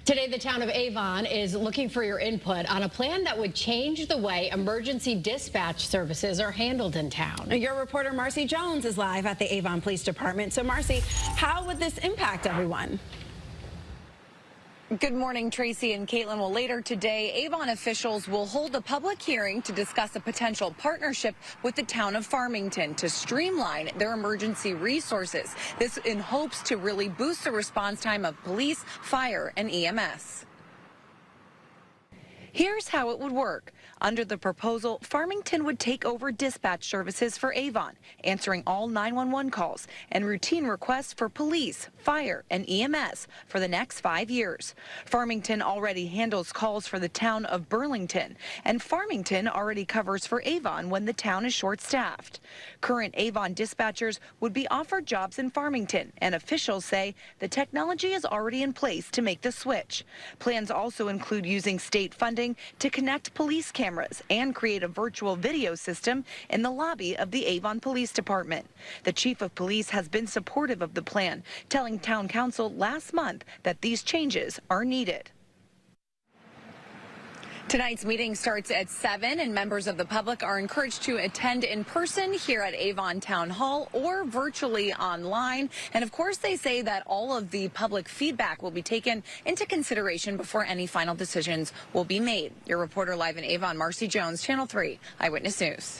Today, the town of Avon is looking for your input on a plan that would change the way emergency dispatch services are handled in town. Your reporter Marcy Jones is live at the Avon Police Department. So Marcy, how would this impact everyone? Good morning, Tracy and Caitlin. Well, later today, Avon officials will hold a public hearing to discuss a potential partnership with the town of Farmington to streamline their emergency resources. This in hopes to really boost the response time of police, fire, and EMS. Here's how it would work. Under the proposal, Farmington would take over dispatch services for Avon, answering all 911 calls and routine requests for police, fire, and EMS for the next 5 years. Farmington already handles calls for the town of Burlington, and Farmington already covers for Avon when the town is short-staffed. Current Avon dispatchers would be offered jobs in Farmington, and officials say the technology is already in place to make the switch. Plans also include using state funding to connect police cameras and create a virtual video system in the lobby of the Avon Police Department. The chief of police has been supportive of the plan, telling town council last month that these changes are needed. Tonight's meeting starts at 7, and members of the public are encouraged to attend in person here at Avon Town Hall or virtually online. And of course, they say that all of the public feedback will be taken into consideration before any final decisions will be made. Your reporter live in Avon, Marcy Jones, Channel 3 Eyewitness News.